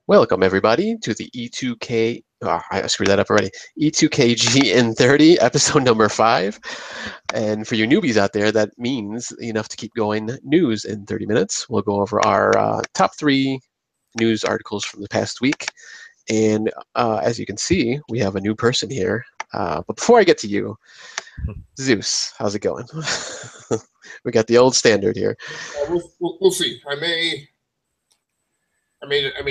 Welcome everybody to the E2K. I screwed that up already. E2KGn30 episode number 5. And for you newbies out there, that means enough to keep going news in 30 minutes. We'll go over our top 3 news articles from the past week. And as you can see, we have a new person here. But before I get to you, Zeus, how's it going? We got the old standard here. We'll see. I may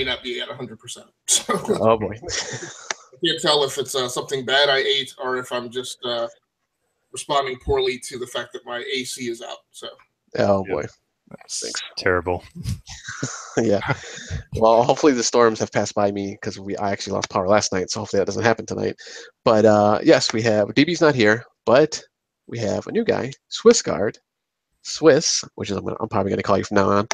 not be at 100%. So Oh boy. I can't tell if it's something bad I ate or if I'm just responding poorly to the fact that my AC is out. So. Oh boy. That's terrible. Yeah. Well, hopefully the storms have passed by me because I actually lost power last night, so hopefully that doesn't happen tonight. But yes, we have DB's not here, but we have a new guy, Swiss, which is I'm probably going to call you from now on.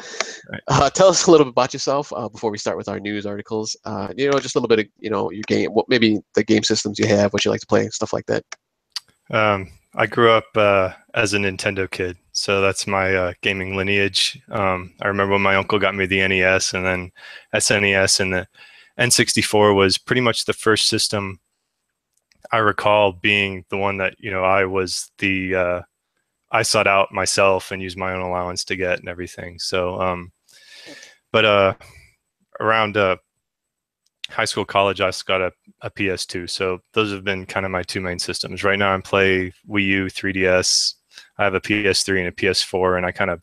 Right. Tell us a little bit about yourself before we start with our news articles. Just a little bit of your game, maybe the game systems you have, what you like to play, stuff like that. I grew up as a Nintendo kid, so that's my gaming lineage. I remember when my uncle got me the NES, and then SNES, and the N64 was pretty much the first system I recall being the one that I sought out myself and used my own allowance to get and everything. So, but around high school, college, I just got a PS2. So those have been kind of my 2 main systems. Right now I'm playing Wii U, 3DS. I have a PS3 and a PS4, and I kind of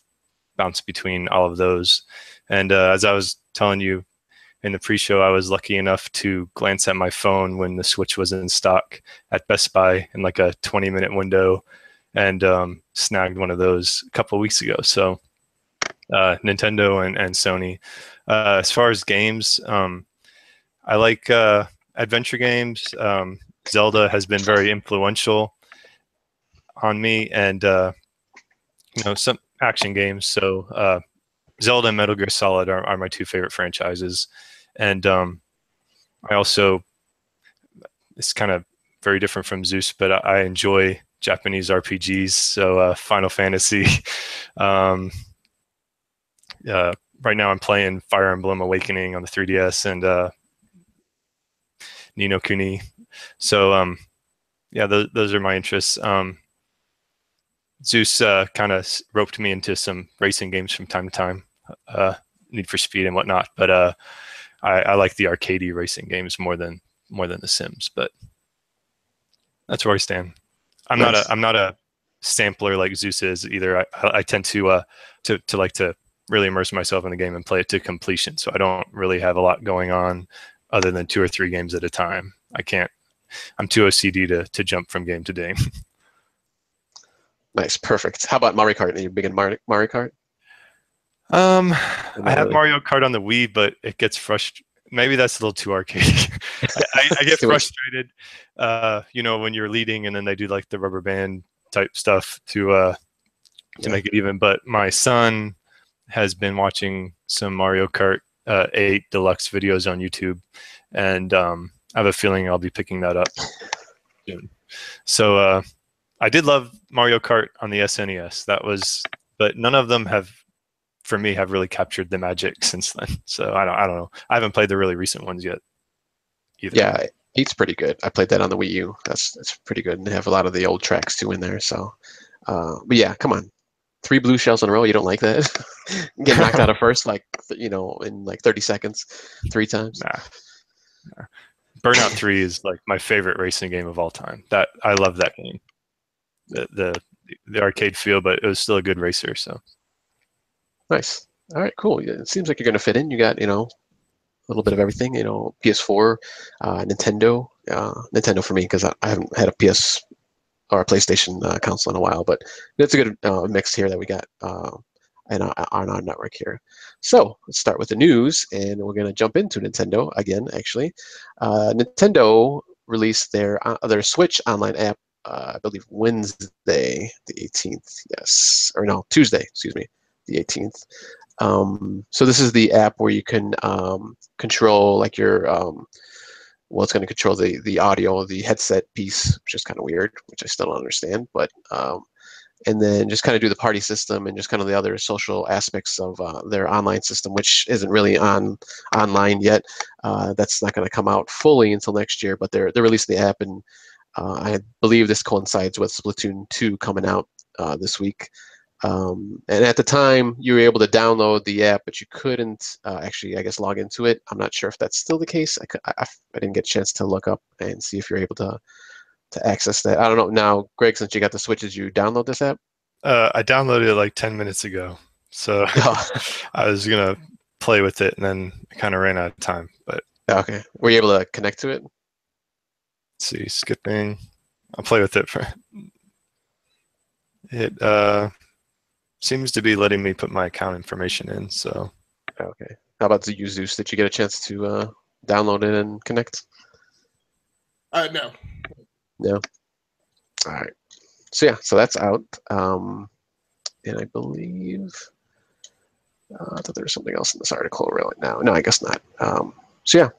bounce between all of those. And as I was telling you in the pre-show, I was lucky enough to glance at my phone when the Switch was in stock at Best Buy in like a 20-minute window, and snagged one of those a couple of weeks ago. So Nintendo and Sony. As far as games, I like adventure games. Zelda has been very influential on me, and some action games. So Zelda and Metal Gear Solid are my 2 favorite franchises. And I also, it's kind of very different from Zeus, but I enjoy Japanese RPGs, so Final Fantasy. Right now I'm playing Fire Emblem Awakening on the 3DS and Ni no Kuni. So those are my interests. Zeus kind of roped me into some racing games from time to time, Need for Speed and whatnot. But I like the arcadey racing games more than the Sims. But that's where I stand. I'm not a sampler like Zeus is either. I tend to like to really immerse myself in the game and play it to completion. So I don't really have a lot going on other than 2 or 3 games at a time. I'm too OCD to jump from game to game. Nice, perfect. How about Mario Kart? Are you big in Mario Kart? I have Mario Kart on the Wii, but it gets frustrating. Maybe that's a little too arcade. I get frustrated, when you're leading and then they do like the rubber band type stuff to make it even. But my son has been watching some Mario Kart 8 Deluxe videos on YouTube, and I have a feeling I'll be picking that up soon. So I did love Mario Kart on the SNES. But none of them have really captured the magic since then. So I don't know. I haven't played the really recent ones yet either. Yeah, 8's pretty good. I played that on the Wii U. That's pretty good. And they have a lot of the old tracks too in there. So, but yeah, come on. 3 blue shells in a row. You don't like that? Get knocked out of first, in like 30 seconds, 3 times. Nah. Burnout 3 is like my favorite racing game of all time. That I love that game. The arcade feel, but it was still a good racer. So. Nice. All right, cool. It seems like you're going to fit in. You got, a little bit of everything, PS4, Nintendo. Nintendo for me because I haven't had a PS or a PlayStation console in a while, but it's a good mix here that we got on our network here. So let's start with the news, and we're going to jump into Nintendo again, actually. Nintendo released their Switch online app, I believe Wednesday, the 18th. Yes. Or no, Tuesday, excuse me. The 18th. So this is the app where you can control like your it's going to control the audio of the headset piece, which is kind of weird, which I still don't understand. But and then just kind of do the party system and just kind of the other social aspects of their online system, which isn't really online yet. That's not going to come out fully until next year, but they're releasing the app, and I believe this coincides with Splatoon 2 coming out this week. And at the time, you were able to download the app, but you couldn't actually, I guess, log into it. I'm not sure if that's still the case. I didn't get a chance to look up and see if you're able to access that. I don't know. Now, Greg, since you got the Switch, did you download this app? I downloaded it like 10 minutes ago, so I was gonna play with it, and then I kind of ran out of time. But okay, were you able to connect to it? Let's see, skipping. I'll play with it for it. Seems to be letting me put my account information in. So okay. How about the Zeus? Did you get a chance to download it and connect? No. No. All right. So yeah, so that's out. And I believe I thought there was something else in this article right now. No, I guess not. So yeah,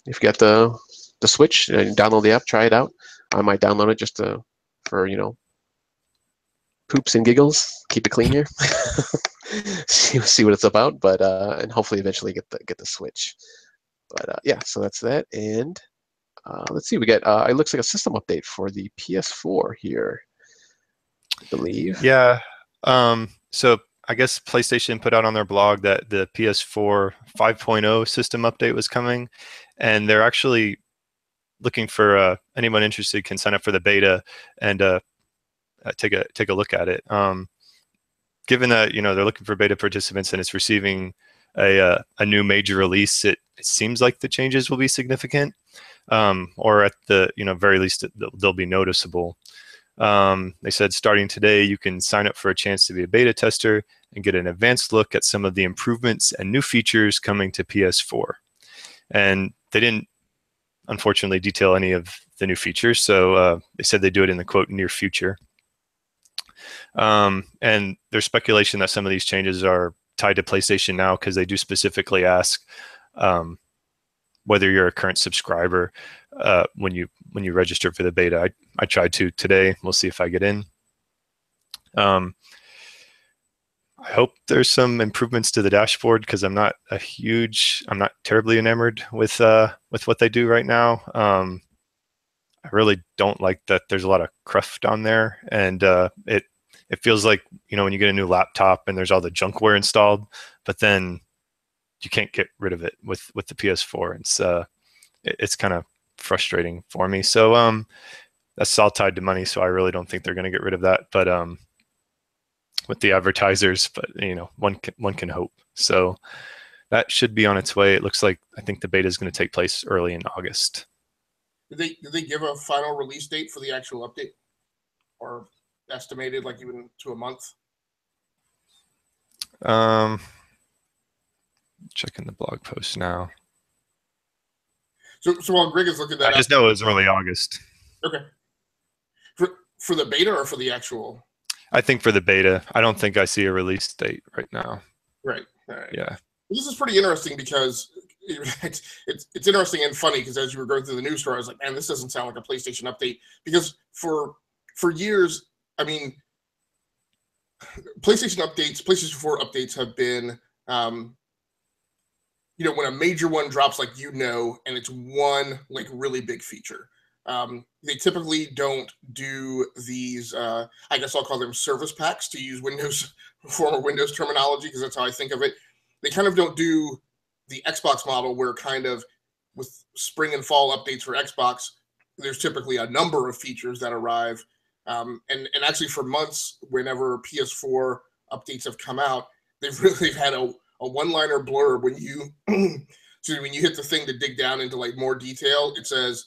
if you got the Switch and download the app, try it out. I might download it just for poops and giggles, keep it clean here. see what it's about, but and hopefully eventually get the Switch. But yeah, so that's that, and let's see, we get it looks like a system update for the PS4 here, I believe. Yeah. So I guess PlayStation put out on their blog that the PS4 5.0 system update was coming, and they're actually looking for anyone interested can sign up for the beta and take a look at it. Given that they're looking for beta participants and it's receiving a new major release, it seems like the changes will be significant, or at the very least they'll be noticeable. They said starting today you can sign up for a chance to be a beta tester and get an advanced look at some of the improvements and new features coming to PS4. And they didn't unfortunately detail any of the new features, so they said they do it in the quote near future. And there's speculation that some of these changes are tied to PlayStation Now, because they do specifically ask whether you're a current subscriber when you register for the beta. I tried to today. We'll see if I get in. I hope there's some improvements to the dashboard, because I'm not terribly enamored with what they do right now. I really don't like that there's a lot of cruft on there, and it feels like when you get a new laptop and there's all the junkware installed, but then you can't get rid of it with the PS4. It's kind of frustrating for me. So that's all tied to money, so I really don't think they're going to get rid of that. But with the advertisers, but one can hope. So that should be on its way. It looks like I think the beta is going to take place early in August. Did they give a final release date for the actual update, or estimated like even to a month? Checking the blog post now. So while Greg is looking at that, I just know it was early August. Okay. For the beta or for the actual? I think for the beta. I don't think I see a release date right now. Right. All right. Yeah. This is pretty interesting because it's interesting and funny, because as you were going through the news story, I was like, man, this doesn't sound like a PlayStation update. Because for years, I mean, PlayStation 4 updates have been, when a major one drops, like, and it's one like really big feature. They typically don't do these, I guess I'll call them service packs, to use former Windows terminology, because that's how I think of it. They kind of don't do the Xbox model, where kind of with spring and fall updates for Xbox, there's typically a number of features that arrive. And actually for months, whenever PS4 updates have come out, they've had a one-liner blurb when you when you hit the thing to dig down into like more detail. It says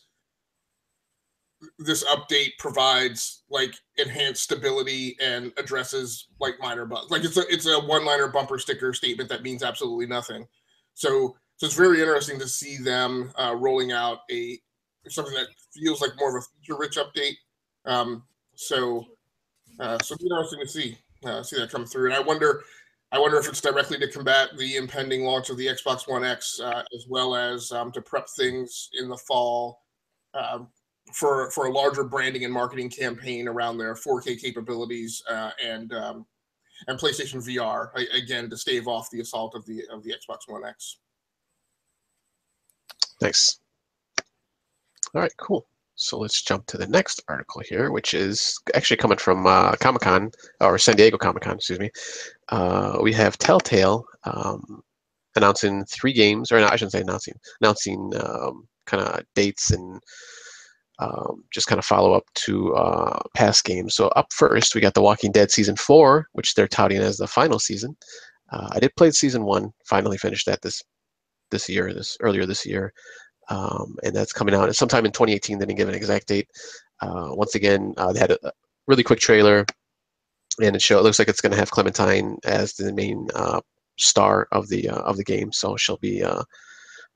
this update provides like enhanced stability and addresses like minor bugs. Like it's a one-liner bumper sticker statement that means absolutely nothing. So it's very interesting to see them rolling out something that feels like more of a feature-rich update. So it'd be interesting to see that come through. And I wonder if it's directly to combat the impending launch of the Xbox One X, as well as to prep things in the fall for a larger branding and marketing campaign around their 4K capabilities and PlayStation VR, again, to stave off the assault of the Xbox One X. Nice. All right, cool. So let's jump to the next article here, which is actually coming from Comic-Con, or San Diego Comic-Con, excuse me. We have Telltale announcing 3 games, or no, I shouldn't say announcing kind of dates and just kind of follow up to past games. So up first, we got The Walking Dead Season 4, which they're touting as the final season. I did play Season 1, finally finished that earlier this year. And that's coming out sometime in 2018. They didn't give an exact date. Once again, they had a really quick trailer, and it looks like it's going to have Clementine as the main star of the game. So she'll be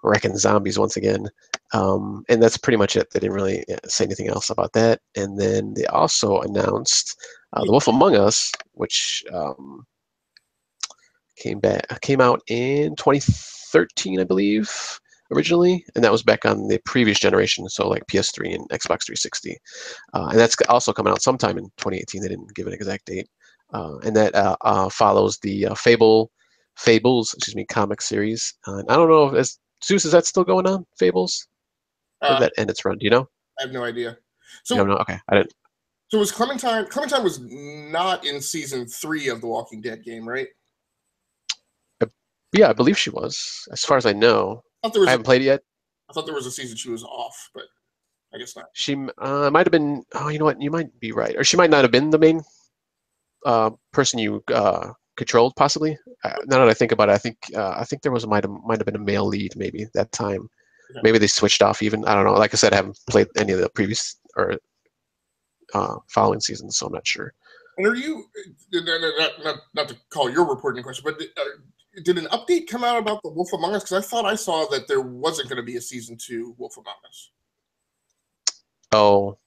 wrecking zombies once again. And that's pretty much it. They didn't really say anything else about that. And then they also announced The Wolf Among Us, which came out in 2013, I believe, originally, and that was back on the previous generation, so like PS3 and Xbox 360. And that's also coming out sometime in 2018. They didn't give an exact date. And that follows the Fables, comic series. And I don't know if Zeus, is that still going on? Fables? Or did that end its run? Do you know? I have no idea. So no, okay, I didn't. So was Clementine? Clementine was not in season 3 of the Walking Dead game, right? Yeah, I believe she was, as far as I know. I haven't played it yet. I thought there was a season she was off, but I guess not. She might have been. Oh, you know what? You might be right, or she might not have been the main person you controlled, possibly. Now that I think about it, I think there might have been a male lead maybe that time. Okay. Maybe they switched off even. I don't know. Like I said, I haven't played any of the previous or following seasons, so I'm not sure. And are you not to call your report into question, but did an update come out about the Wolf Among Us? Because I thought I saw that there wasn't going to be a season 2 Wolf Among Us. Oh,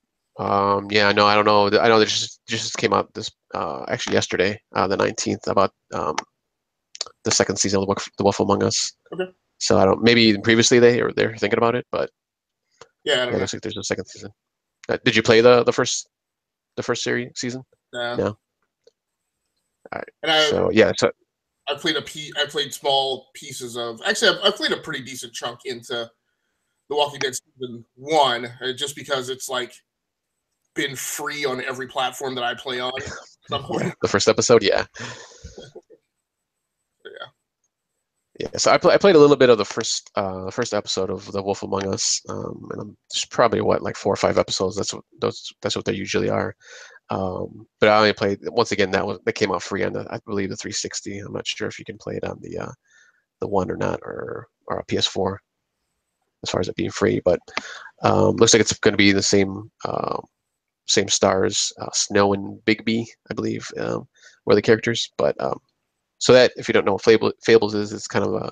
yeah, no, I don't know. I know that just came out this actually yesterday, the 19th, about the second season of the Wolf Among Us. Okay. So I don't. Maybe previously they're thinking about it, but yeah, I guess there's a second season. Did you play the first season? No. No. All right. And I played small pieces of. Actually, I played a pretty decent chunk into The Walking Dead season 1, just because it's like been free on every platform that I play on. At some point. Yeah, the first episode, yeah. Yeah, so I played a little bit of the first episode of The Wolf Among Us, and I'm just probably like 4 or 5 episodes. That's what they usually are. But I only played once again. That came out free on I believe the 360. I'm not sure if you can play it on the one or not, or a PS4 as far as it being free. But looks like it's going to be the same stars, Snow and Bigby, I believe, were the characters. But so that, if you don't know what Fables is, it's kind of a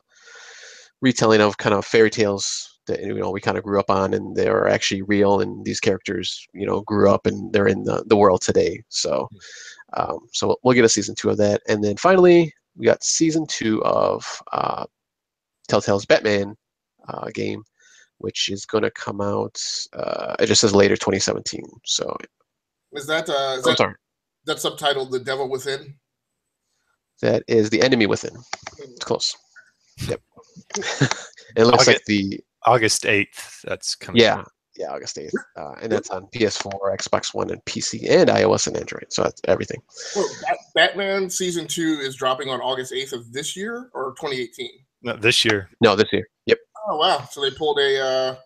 retelling of kind of fairy tales that we kind of grew up on, and they are actually real, and these characters grew up and they're in the world today. So so we'll get a season 2 of that, and then finally we got season 2 of Telltale's Batman game, which is going to come out. It just says later 2017. So is that that's subtitled The Devil Within? That is The Enemy Within. It's close. Yep. It looks like the August 8th. That's coming. Yeah, August 8th, and that's on PS4, Xbox One, and PC, and iOS and Android. So that's everything. Well, Batman season 2 is dropping on August 8th of this year or 2018? No, this year. No, this year. Yep. Oh wow! So they pulled a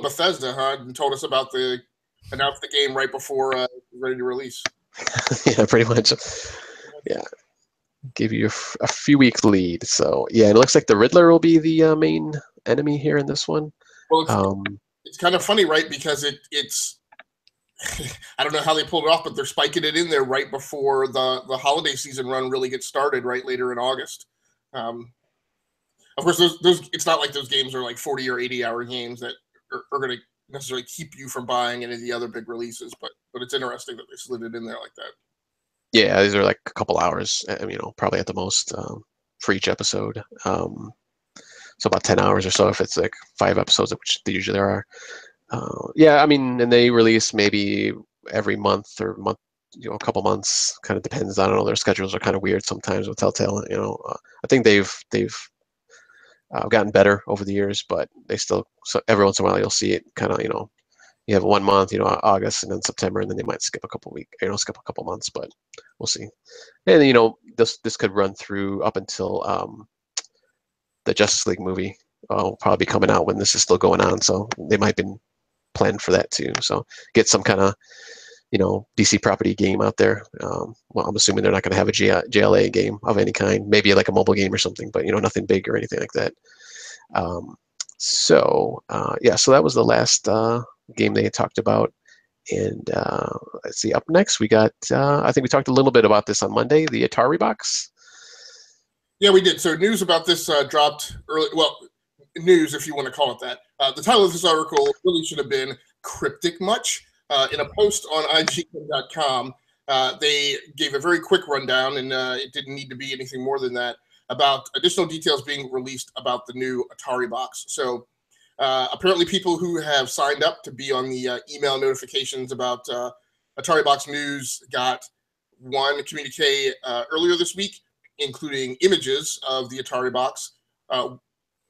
Bethesda, huh? And told us about announced the game right before ready to release. Yeah, pretty much. Yeah. Give you a few weeks lead. So yeah, it looks like the Riddler will be the main enemy here in this one. Well, it's kind of funny, right? Because it's I don't know how they pulled it off, but they're spiking it in there right before the holiday season run really gets started, right later in August. Of course, those it's not like those games are like 40 or 80-hour games that are going to necessarily keep you from buying any of the other big releases, but it's interesting that they slid it in there like that. Yeah, these are like a couple hours, probably at the most, for each episode. So about 10 hours or so if it's like 5 episodes, which they usually are. Yeah, I mean, and they release maybe every month or month, a couple months. Kind of depends. I don't know. Their schedules are kind of weird sometimes with Telltale. I think they've gotten better over the years, but they still, so every once in a while you'll see it kind of, you have 1 month, August and then September, and then they might skip a couple weeks, skip a couple months, but we'll see. And this could run through up until the Justice League movie will probably be coming out when this is still going on, so they might have been planned for that too. So get some kind of DC property game out there. Well, I'm assuming they're not going to have a JLA game of any kind, maybe like a mobile game or something, but nothing big or anything like that. So that was the last game they had talked about. And let's see, up next we got, I think we talked a little bit about this on Monday, the Atari box. Yeah, we did. So news about this dropped early. Well, news, if you want to call it that. The title of this article really should have been Cryptic Much. In a post on IGN.com, they gave a very quick rundown, and it didn't need to be anything more than that, about additional details being released about the new Atari box. So apparently people who have signed up to be on the email notifications about Atari box news got one communique earlier this week, including images of the Atari box,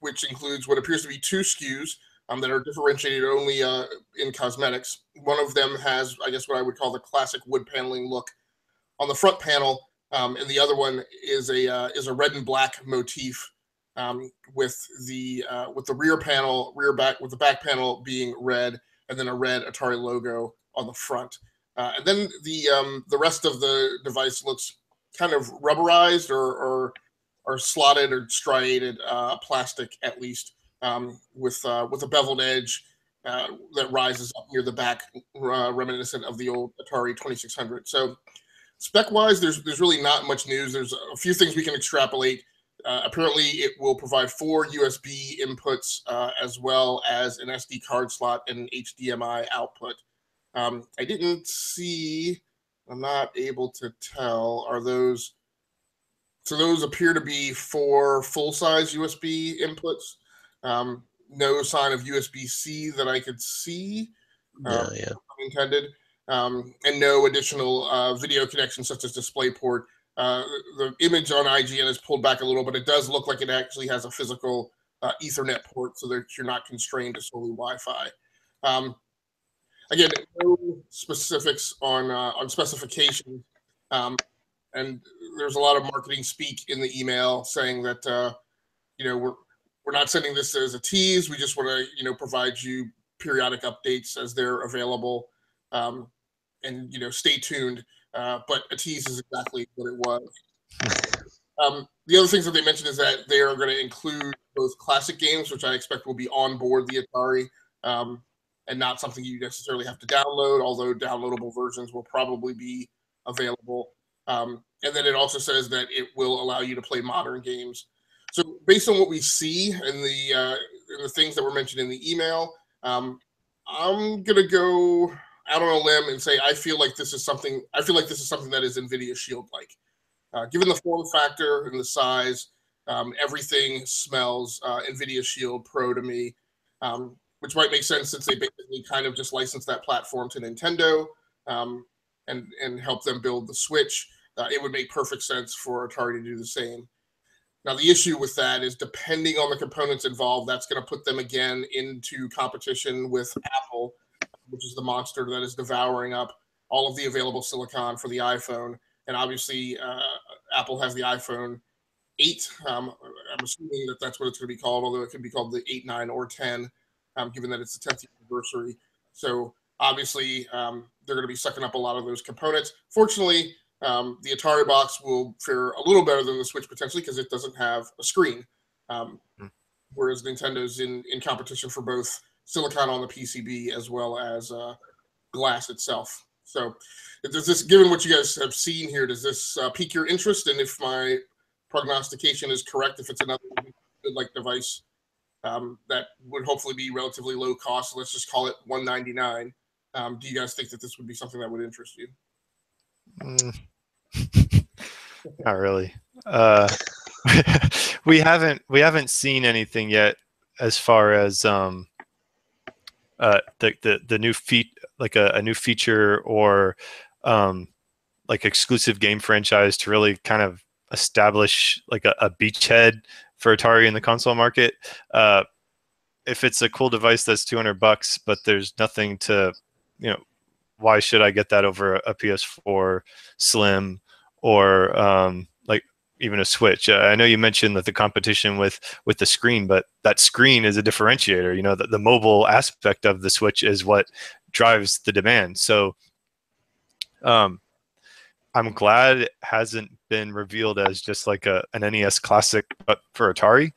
which includes what appears to be 2 SKUs that are differentiated only in cosmetics. One of them has, I guess, what I would call the classic wood paneling look on the front panel, and the other one is a red and black motif with the rear panel, with the back panel being red, and then a red Atari logo on the front. And then the rest of the device looks kind of rubberized or slotted or striated plastic, at least, with a beveled edge that rises up near the back, reminiscent of the old Atari 2600. So spec-wise, there's really not much news. There's a few things we can extrapolate. Apparently, it will provide 4 USB inputs as well as an SD card slot and an HDMI output. I didn't see, I'm not able to tell, so those appear to be 4 full-size USB inputs. No sign of USB-C that I could see. Yeah. Intended. And no additional video connections such as DisplayPort. The image on IGN is pulled back a little, but it does look like it actually has a physical Ethernet port, so that you're not constrained to solely Wi-Fi. Again, no specifics on specifications, and there's a lot of marketing speak in the email saying that we're not sending this as a tease. We just want to provide you periodic updates as they're available, and stay tuned. But a tease is exactly what it was. The other things that they mentioned is that they are going to include both classic games, which I expect will be on board the Atari, and not something you necessarily have to download, although downloadable versions will probably be available. And then it also says that it will allow you to play modern games. So based on what we see and the things that were mentioned in the email, I'm gonna go out on a limb and say I feel like this is something that is NVIDIA Shield like. Given the form factor and the size, everything smells NVIDIA Shield Pro to me, which might make sense since they basically kind of just licensed that platform to Nintendo and help them build the Switch. It would make perfect sense for Atari to do the same. Now, the issue with that is depending on the components involved, that's going to put them again into competition with Apple, which is the monster that is devouring up all of the available silicon for the iPhone. And obviously, Apple has the iPhone 8. I'm assuming that that's what it's going to be called, although it could be called the 8, 9, or 10, given that it's the 10th anniversary. So obviously, they're going to be sucking up a lot of those components. Fortunately, the Atari box will fare a little better than the Switch potentially because it doesn't have a screen, whereas Nintendo's in competition for both silicon on the PCB as well as glass itself. So does this, given what you guys have seen here, does this pique your interest? And if my prognostication is correct, if it's another good-like device that would hopefully be relatively low cost, let's just call it $199, do you guys think that this would be something that would interest you? Not really. We haven't seen anything yet as far as the new like a new feature or like exclusive game franchise to really kind of establish like a beachhead for Atari in the console market. If it's a cool device that's $200, but there's nothing to, why should I get that over a PS4 Slim or like even a Switch? I know you mentioned that the competition with the screen, but that screen is a differentiator. The mobile aspect of the Switch is what drives the demand. So I'm glad it hasn't been revealed as just like an NES classic, but for Atari.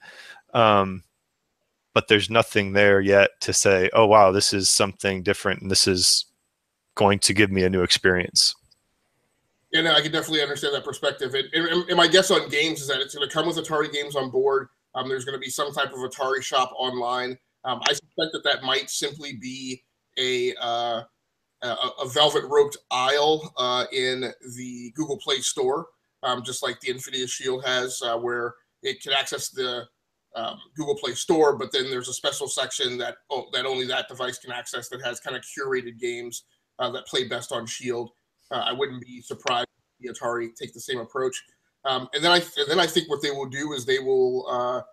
But there's nothing there yet to say, oh, wow, this is something different and this is going to give me a new experience. Yeah, no, I can definitely understand that perspective. And my guess on games is that it's going to come with Atari games on board. There's going to be some type of Atari shop online. I suspect that might simply be a velvet roped aisle in the Google Play Store, just like the Infinity Shield has, where it can access the Google Play Store, but then there's a special section that only that device can access that has kind of curated games that play best on Shield. I wouldn't be surprised if the Atari take the same approach. And then I think what they will do is they will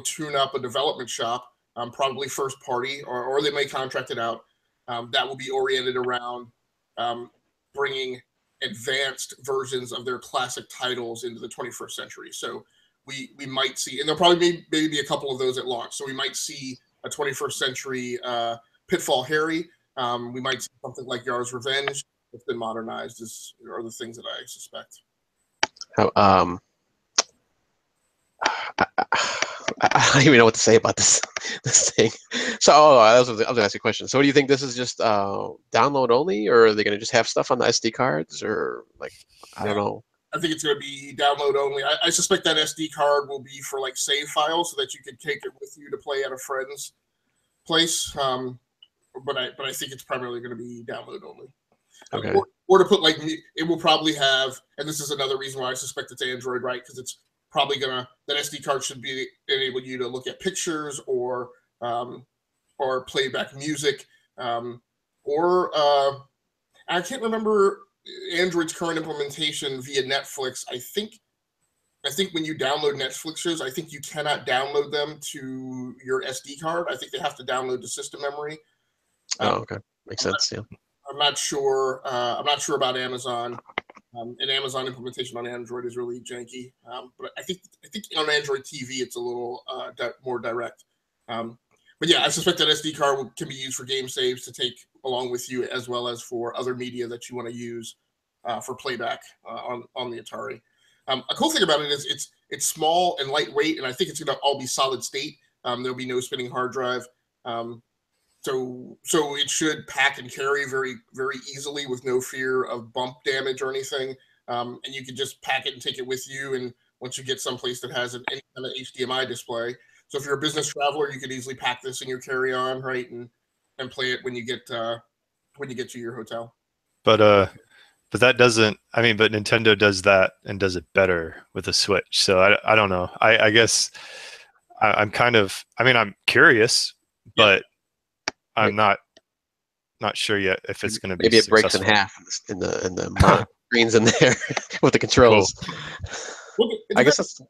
tune up a development shop, probably first party, or they may contract it out. That will be oriented around bringing advanced versions of their classic titles into the 21st century. So we might see, and there'll probably maybe be a couple of those at launch. So we might see a 21st century Pitfall Harry. We might see something like Yar's Revenge that's been modernized, are the things that I suspect. I don't even know what to say about this thing. So I was going to ask you a question. So what do you think? This is just download only, or are they going to just have stuff on the SD cards, or like I don't know? I think it's going to be download only. I suspect that SD card will be for like save files, so that you can take it with you to play at a friend's place. But I think it's primarily going to be download only. Okay. Or to put it will probably have, and this is another reason why I suspect it's Android, right? Because it's probably that SD card should be enable you to look at pictures or play back music, or I can't remember Android's current implementation via Netflix. I think when you download Netflix shows, I think you cannot download them to your SD card. I think they have to download to system memory. Okay, makes sense. Yeah. I'm not sure. I'm not sure about Amazon. And Amazon implementation on Android is really janky. But I think on Android TV it's a little more direct. But yeah, I suspect that SD card can be used for game saves to take along with you, as well as for other media that you want to use for playback on the Atari. A cool thing about it is it's small and lightweight, and I think it's going to all be solid state. There'll be no spinning hard drive. So it should pack and carry very, very easily with no fear of bump damage or anything. And you can just pack it and take it with you. And once you get someplace that has any kind of HDMI display, so if you're a business traveler, you could easily pack this in your carry-on, right, and play it when you get to your hotel. But that doesn't. I mean, but Nintendo does that and does it better with the Switch. So I don't know. I guess I'm kind of. I mean, I'm curious, but I'm not sure yet if it's going to be maybe it breaks successful. in half in the screens in there with the controls. Cool. Well, I guess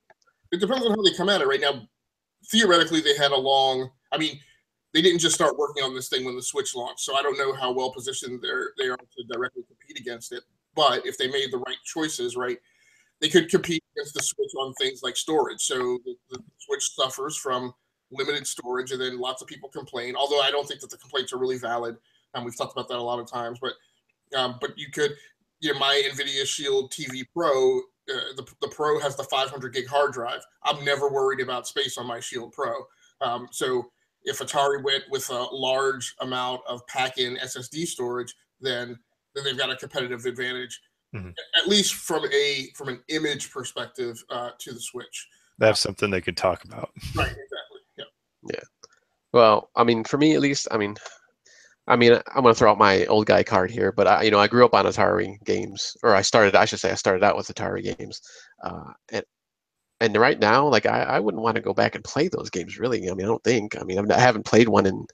it depends on how they come at it. Right now, theoretically, they had they didn't just start working on this thing when the Switch launched, so I don't know how well positioned they are to directly compete against it. But if they made the right choices, right, they could compete against the Switch on things like storage. So the Switch suffers from limited storage, and then lots of people complain. Although I don't think that the complaints are really valid. We've talked about that a lot of times, but you could, my NVIDIA Shield TV Pro, the Pro has the 500 gig hard drive. I'm never worried about space on my Shield Pro. So if Atari went with a large amount of pack-in SSD storage, then they've got a competitive advantage, at least from an image perspective, to the Switch. They have something they could talk about. Right, exactly. Yeah. Well, I mean, for me at least, I mean, I'm going to throw out my old guy card here, but I grew up on Atari games, or I started out with Atari games, and right now, like I wouldn't want to go back and play those games really. I mean, I don't think. I mean, I haven't played one in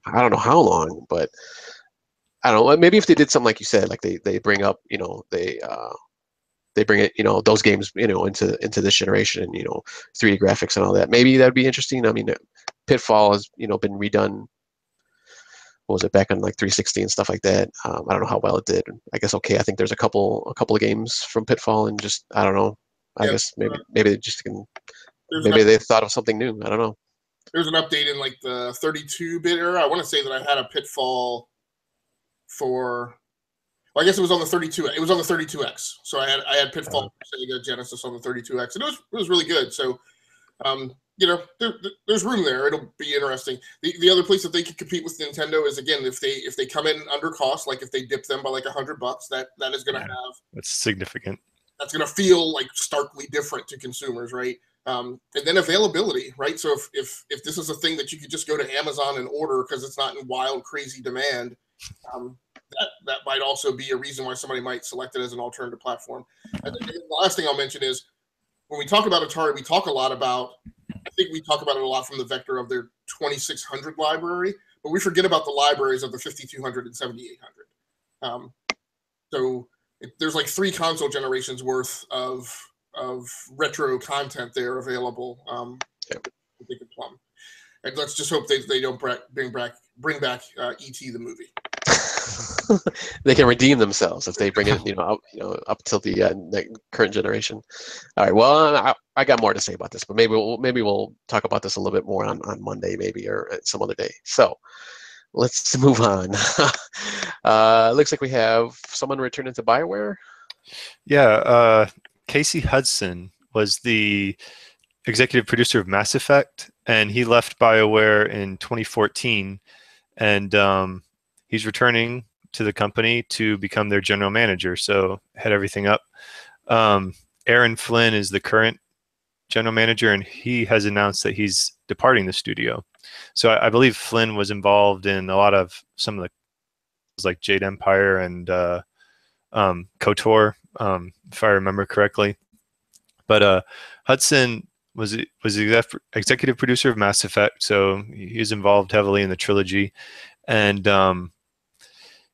I don't know how long, but I don't know. Maybe if they did something like you said, like they bring up, they bring it, those games, into this generation, 3D graphics and all that. Maybe that'd be interesting. I mean, Pitfall has, been redone. What was it, back on like 360 and stuff like that? I don't know how well it did. I guess okay. I think there's a couple of games from Pitfall, and just I don't know. I Yeah, guess maybe they just can. there's Maybe they thought of something new. I don't know. there's an update in like the 32-bit era. I want to say that I had a Pitfall for. Well, I guess it was on the 32. It was on the 32X. So I had Pitfall for Sega Genesis on the 32X, and it was really good. So, there's room there. It'll be interesting. The other place that they could compete with Nintendo is, again, if they come in under cost, like if they dip them by like $100, that is going to have, that's significant. That's going to feel like starkly different to consumers, right? And then availability, right? So if this is a thing that you could just go to Amazon and order because it's not in wild, crazy demand, that might also be a reason why somebody might select it as an alternative platform. And the last thing I'll mention is, when we talk about Atari, we talk a lot about, I think we talk about it a lot from the vector of their 2600 library, but we forget about the libraries of the 5200 and 7800. So there's like 3 console generations worth of retro content there available. They could plumb. And let's just hope they don't bring back E.T. the movie. They can redeem themselves if they bring it, up till the current generation. All right. Well, I got more to say about this, but maybe we'll talk about this a little bit more on Monday, maybe, or some other day. So let's move on. Looks like we have someone returning to BioWare. Yeah, Casey Hudson was the executive producer of Mass Effect, and he left BioWare in 2014, and he's returning to the company to become their general manager, so head everything up. Aaron Flynn is the current general manager, and he has announced that he's departing the studio. So I believe Flynn was involved in a lot of some of the, like Jade Empire and KOTOR, if I remember correctly. But Hudson was the executive producer of Mass Effect, so he's involved heavily in the trilogy. And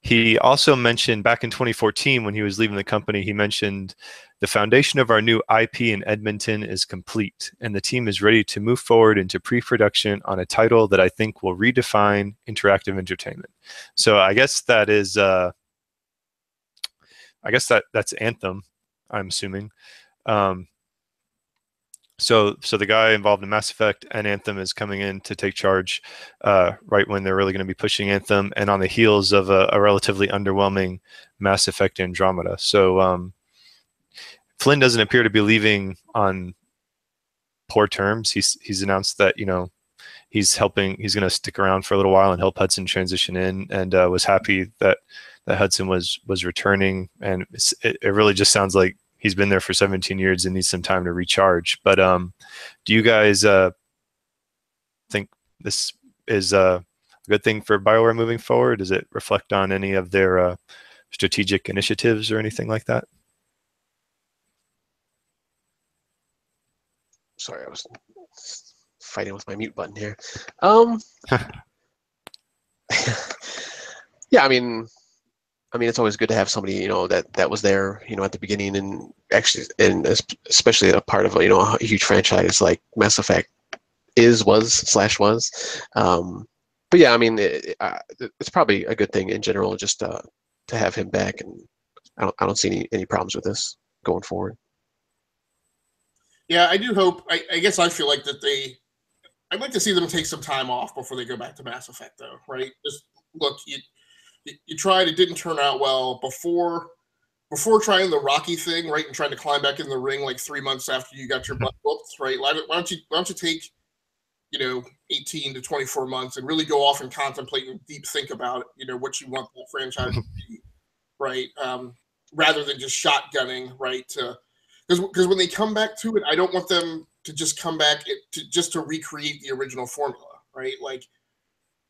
he also mentioned back in 2014, when he was leaving the company, he mentioned the foundation of our new IP in Edmonton is complete, and the team is ready to move forward into pre-production on a title that I think will redefine interactive entertainment. So I guess that is, that's Anthem, I'm assuming. So the guy involved in Mass Effect and Anthem is coming in to take charge right when they're really going to be pushing Anthem, and on the heels of a relatively underwhelming Mass Effect Andromeda. So Flynn doesn't appear to be leaving on poor terms. He's announced that he's going to stick around for a little while and help Hudson transition in, and was happy that Hudson was returning. And it really just sounds like he's been there for 17 years and needs some time to recharge. But do you guys think this is a good thing for BioWare moving forward? Does it reflect on any of their strategic initiatives or anything like that? Sorry, I was fighting with my mute button here. Yeah, I mean, it's always good to have somebody, that was there, at the beginning, and actually, and especially a part of, a huge franchise like Mass Effect was. But yeah, I mean, it's probably a good thing in general, just to have him back, and I don't see any problems with this going forward. Yeah, I do hope. I guess I feel like that I'd like to see them take some time off before they go back to Mass Effect, though, right? Just look, you tried, it didn't turn out well before trying the Rocky thing, right, and trying to climb back in the ring like 3 months after you got your butt whooped, right? Why don't you take 18 to 24 months and really go off and contemplate and deep think about what you want that franchise to be, right? Rather than just shotgunning, right? Because when they come back to it, I don't want them to just come back to recreate the original formula, right? Like,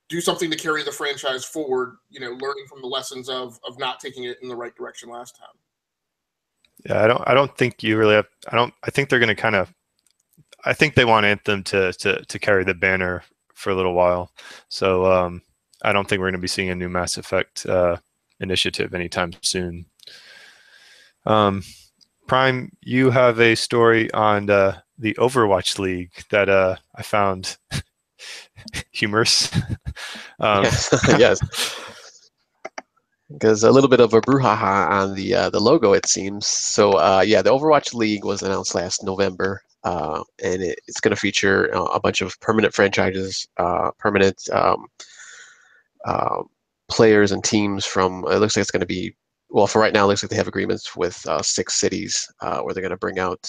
do something to carry the franchise forward, learning from the lessons of not taking it in the right direction last time. Yeah, I don't think you really have. I think they're going to I think they want Anthem to carry the banner for a little while. So I don't think we're going to be seeing a new Mass Effect initiative anytime soon. Prime, you have a story on the Overwatch League that I found humorous. Yes, yes. Because a little bit of a brouhaha on the logo, it seems. So yeah, the Overwatch League was announced last November, and it's going to feature a bunch of permanent franchises, permanent uh, players and teams from. It looks like it's going to be, well, for right now, it looks like they have agreements with 6 cities where they're going to bring out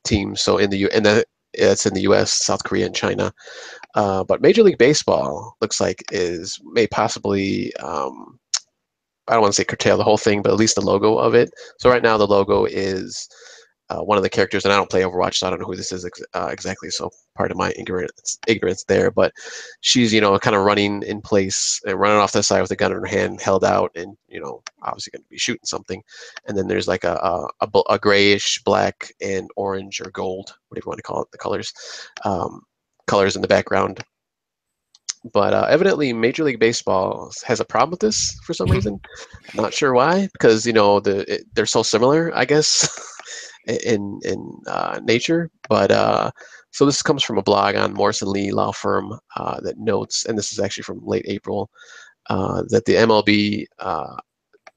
teams. So it's in the U.S., South Korea, and China. But Major League Baseball looks like may possibly, I don't want to say curtail the whole thing, but at least the logo of it. So right now the logo is one of the characters, and I don't play Overwatch, so I don't know who this is exactly. So part of my ignorance there. But she's, kind of running in place and running off the side with a gun in her hand, held out, and obviously going to be shooting something. And then there's like a grayish, black, and orange or gold, whatever you want to call it, the colors in the background. But evidently, Major League Baseball has a problem with this for some reason. Not sure why, because they're so similar, I guess, in nature. But so this comes from a blog on Morrison Lee Law Firm that notes, and this is actually from late April, that the MLB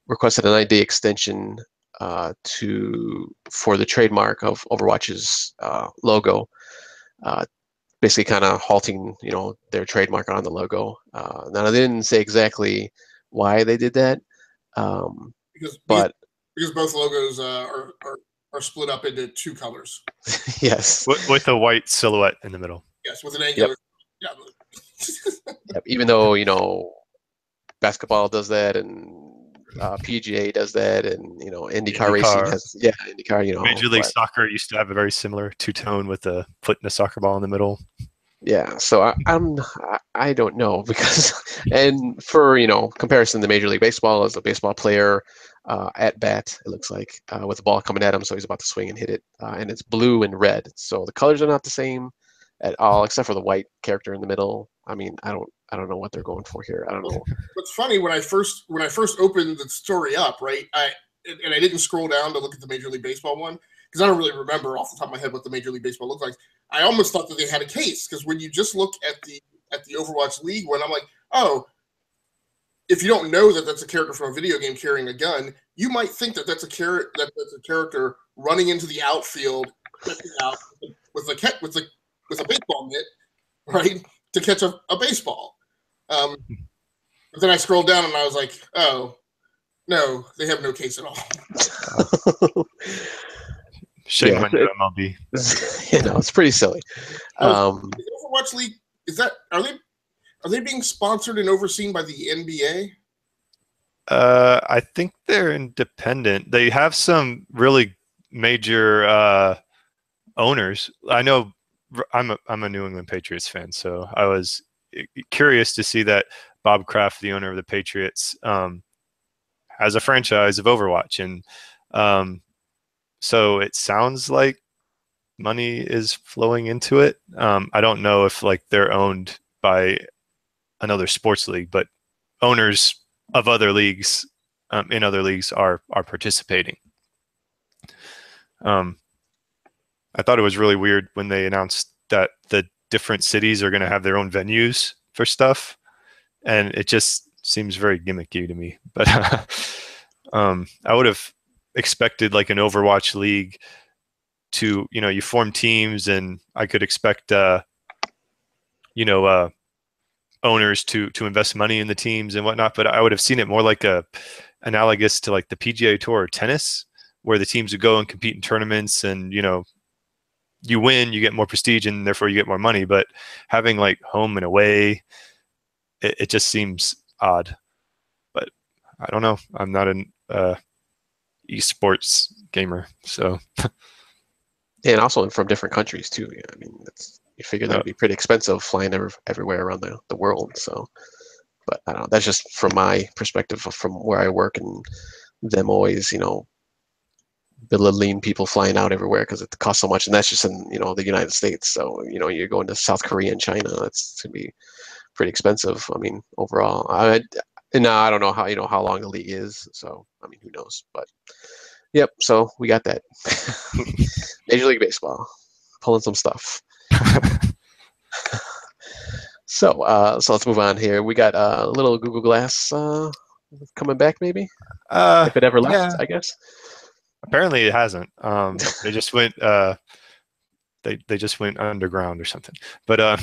requested a 9-day extension for the trademark of Overwatch's logo. Basically kind of halting, their trademark on the logo. Now, they didn't say exactly why they did that, because both logos are split up into 2 colors. Yes. With a white silhouette in the middle. Yes, with an angular. Yep. Yeah. Yep. Even though, basketball does that, and PGA does that, and IndyCar racing has IndyCar. Major League Soccer used to have a very similar two-tone with a foot and a soccer ball in the middle. Yeah, so I don't know, because, and for comparison to Major League Baseball, as a baseball player at bat, it looks like, with the ball coming at him, so he's about to swing and hit it, and it's blue and red, so the colors are not the same at all, except for the white character in the middle. I mean, I don't know what they're going for here. I don't know. What's funny, when I first opened the story up, right, I didn't scroll down to look at the Major League Baseball one, because I don't really remember off the top of my head what the Major League Baseball looks like. I almost thought that they had a case, because when you just look at the Overwatch League one, I'm like, oh, if you don't know that that's a character from a video game carrying a gun, you might think that that's a character running into the outfield out with a baseball mitt, right, to catch a baseball. But then I scrolled down and I was like, oh, no, they have no case at all. Shame on you, MLB. It's pretty silly. The Overwatch League, are they being sponsored and overseen by the NBA? I think they're independent. They have some really major owners. I know I'm a New England Patriots fan, so I was curious to see that Bob Kraft, the owner of the Patriots, has a franchise of Overwatch, and so it sounds like money is flowing into it. I don't know if they're owned by another sports league, but owners of other leagues in other leagues are participating. I thought it was really weird when they announced that the different cities are going to have their own venues for stuff, and it just seems very gimmicky to me. But I would have expected an Overwatch League to, you form teams, and I could expect owners to invest money in the teams and whatnot, but I would have seen it more analogous to the PGA Tour or tennis, where the teams would go and compete in tournaments, and you win, you get more prestige, and therefore you get more money. But having home and away, it just seems odd. But I don't know. I'm not an esports gamer, so. And also from different countries too. I mean, you figure that would be pretty expensive flying everywhere around the world. So, but I don't know. That's just from my perspective, from where I work, and them always, belittling people flying out everywhere because it costs so much, and that's just in the United States. So you're going to South Korea and China. It's gonna be pretty expensive. I mean, overall, and I don't know how long the league is, so I mean, who knows? But yep, so we got that. Major League Baseball pulling some stuff. So let's move on here. We got a little Google Glass coming back, maybe if it ever left, Yeah. I guess. Apparently, it hasn't. They just went. They just went underground or something. But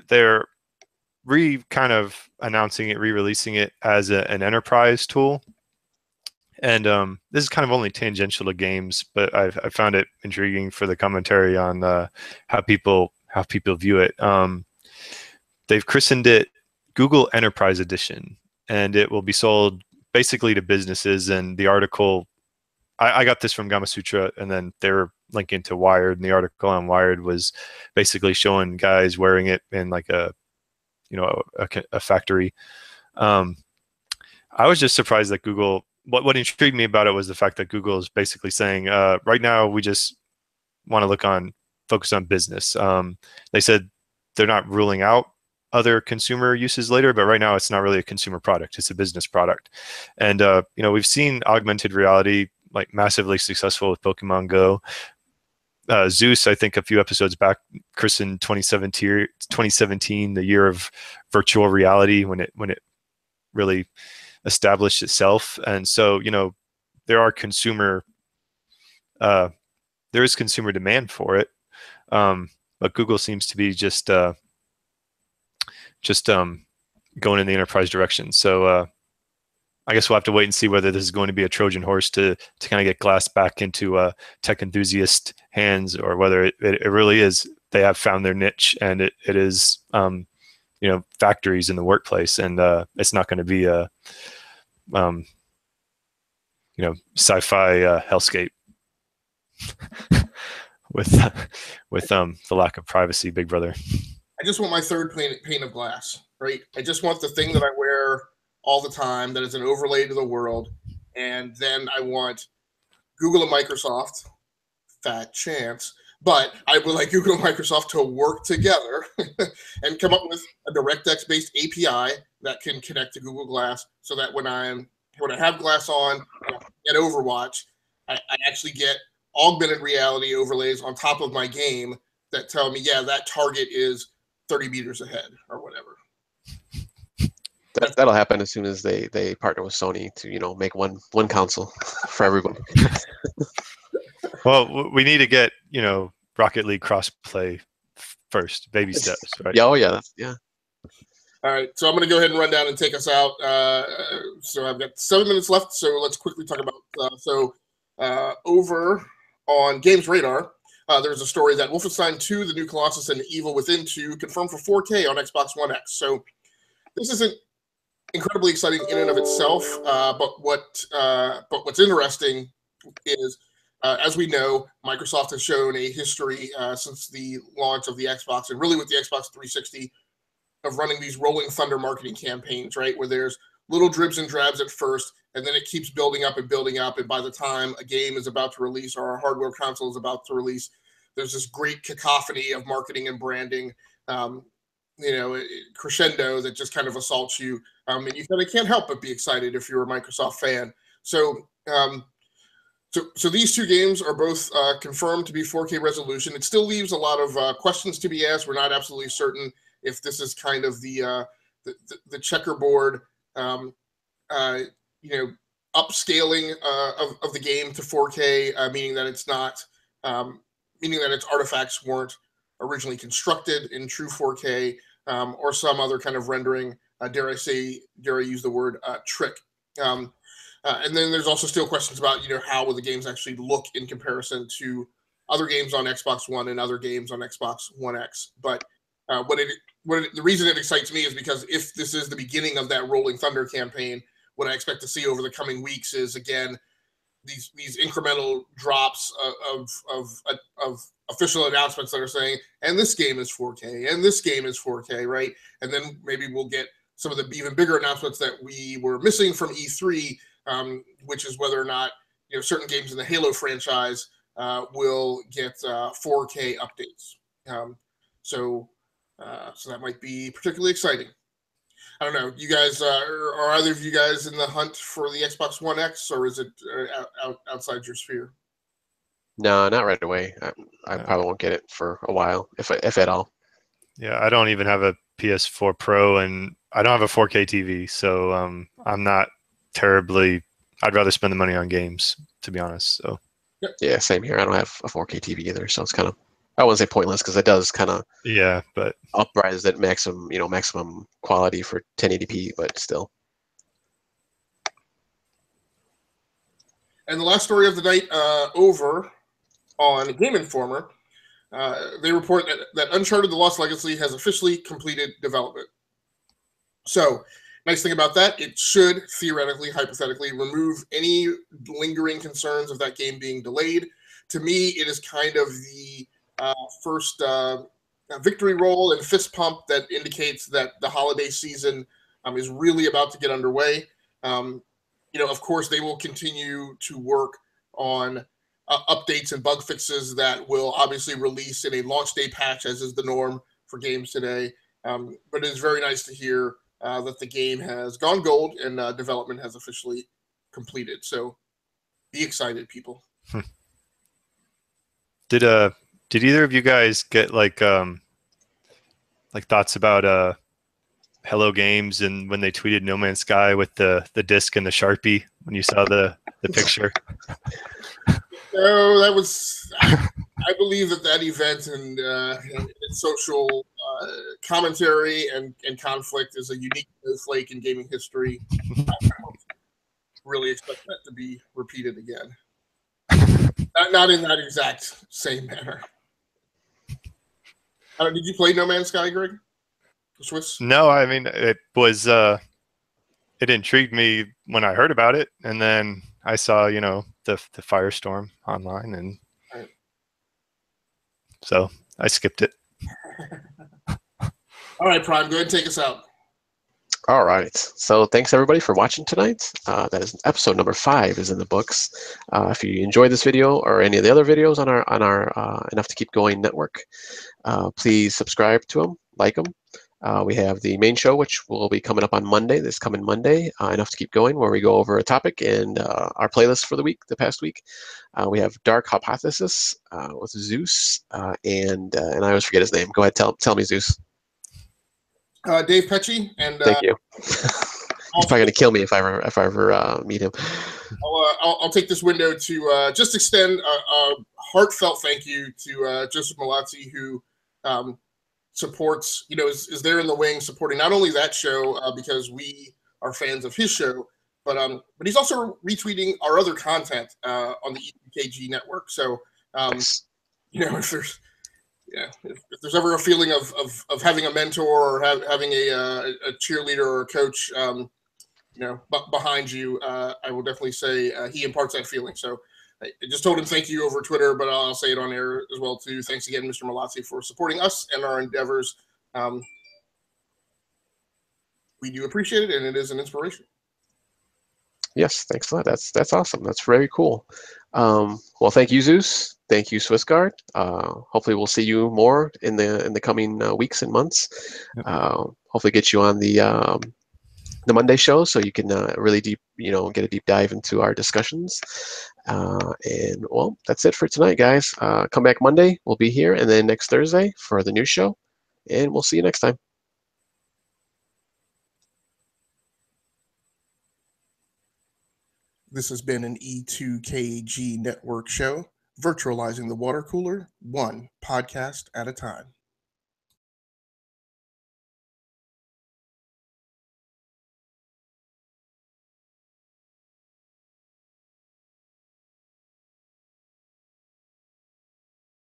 they're kind of announcing it, re-releasing it as an enterprise tool. And this is kind of only tangential to games, but I found it intriguing for the commentary on how people view it. They've christened it Google Enterprise Edition, and it will be sold basically to businesses. And the article, I got this from Gamasutra, and then they were linking to Wired, and the article on Wired was basically showing guys wearing it in like a factory. I was just surprised that Google. What intrigued me about it was the fact that Google is basically saying, right now we just want to focus on business. They said they're not ruling out other consumer uses later, but right now it's not really a consumer product; it's a business product. And we've seen augmented reality like massively successful with Pokemon Go. Zeus, I think a few episodes back, christened 2017 the year of virtual reality when it really established itself. And so there is consumer demand for it, but Google seems to be just going in the enterprise direction. So I guess we'll have to wait and see whether this is going to be a Trojan horse to kind of get Glass back into tech enthusiast hands, or whether it really is they have found their niche, and it is factories in the workplace, and it's not going to be a sci-fi hellscape with the lack of privacy, Big Brother. I just want my third pane of glass, right? I just want the thing that I wear all the time that is an overlay to the world, and then I want Google and Microsoft, fat chance, but I would like Google and Microsoft to work together and come up with a DirectX-based API that can connect to Google Glass, so that when I have Glass on at Overwatch, I actually get augmented reality overlays on top of my game that tell me, yeah, that target is 30 meters ahead or whatever. That'll happen as soon as they partner with Sony to make one console for everybody. Well, we need to get Rocket League crossplay first, baby steps, right? Yeah, oh yeah, yeah. All right, so I'm going to go ahead and run down and take us out. So I've got 7 minutes left, so let's quickly talk about over on Games Radar. There's a story that Wolfenstein 2, the new Colossus and Evil Within 2 confirmed for 4K on Xbox One X. So this isn't incredibly exciting in and of itself, but what's interesting is, as we know, Microsoft has shown a history since the launch of the Xbox, and really with the Xbox 360, of running these rolling thunder marketing campaigns, right, where there's little dribs and drabs at first, and then it keeps building up, and by the time a game is about to release or a hardware console is about to release, there's this great cacophony of marketing and branding, crescendo that just kind of assaults you, and you kind of can't help but be excited if you're a Microsoft fan. So these two games are both confirmed to be 4K resolution. It still leaves a lot of questions to be asked. We're not absolutely certain if this is kind of the checkerboard, upscaling of the game to 4K, meaning that it's not, meaning that its artifacts weren't originally constructed in true 4K, or some other kind of rendering. Dare I use the word trick? And then there's also still questions about, how will the games actually look in comparison to other games on Xbox One and other games on Xbox One X. But the reason it excites me is because if this is the beginning of that Rolling Thunder campaign, what I expect to see over the coming weeks is, again, these incremental drops of official announcements that are saying, and this game is 4K, and this game is 4K, right? And then maybe we'll get some of the even bigger announcements that we were missing from E3, which is whether or not certain games in the Halo franchise will get 4K updates. So that might be particularly exciting. I don't know. You guys are either of you guys in the hunt for the Xbox One X, or is it outside your sphere? No, not right away. I probably won't get it for a while, if at all. Yeah, I don't even have a PS4 Pro, and I don't have a 4K TV, so I'm not terribly. I'd rather spend the money on games, to be honest. So Yeah, same here. I don't have a 4K TV either, so it's kind of, I wouldn't say pointless, because it does kind of yeah, but uprise that maximum quality for 1080p, but still. And the last story of the night over on Game Informer, they report that Uncharted: The Lost Legacy has officially completed development. So, nice thing about that, it should theoretically, hypothetically, remove any lingering concerns of that game being delayed. To me, it is kind of the first victory roll and fist pump that indicates that the holiday season is really about to get underway. Of course, they will continue to work on updates and bug fixes that will obviously release in a launch day patch, as is the norm for games today. But it is very nice to hear that the game has gone gold and development has officially completed. So be excited, people. did either of you guys get like thoughts about Hello Games and when they tweeted No Man's Sky with the disc and the Sharpie when you saw the picture? No, that was. I believe that event and social commentary and conflict is a unique snowflake in gaming history. I don't really expect that to be repeated again. Not in that exact same manner. Did you play No Man's Sky, Greg? Swiss? No, I mean it was it intrigued me when I heard about it, and then I saw the Firestorm online, and right. So I skipped it. All right, Prime, go ahead and take us out. All right. So thanks everybody for watching tonight. That is episode number 5 is in the books. If you enjoyed this video or any of the other videos on our Enough to Keep Going network, please subscribe to them, like them. We have the main show, which will be coming up on Monday, this coming Monday, Enough to Keep Going, where we go over a topic and our playlist for the past week. We have Dark Hypothesis with Zeus, and I always forget his name. Go ahead, tell me, Zeus. Dave Pecci, and thank you. He's probably gonna kill me if I ever meet him. I'll take this window to just extend a heartfelt thank you to Joseph Malazzi, who supports, is there in the wing supporting not only that show because we are fans of his show, but he's also retweeting our other content on the E2KG network. So Nice. if there's ever a feeling of having a mentor or having a cheerleader or a coach, behind you, I will definitely say he imparts that feeling. So I just told him thank you over Twitter, but I'll say it on air as well too. Thanks again, Mr. Malazzi, for supporting us and our endeavors. We do appreciate it, and it is an inspiration. Yes, thanks a lot. That's awesome. That's very cool. Well, thank you, Zeus. Thank you, Swissguard. Hopefully, we'll see you more in the coming weeks and months. Yep. Hopefully, get you on the Monday show so you can really get a deep dive into our discussions. And well, that's it for tonight, guys. Come back Monday. We'll be here, and then next Thursday for the new show. And we'll see you next time. This has been an E2KG network show, virtualizing the water cooler, one podcast at a time.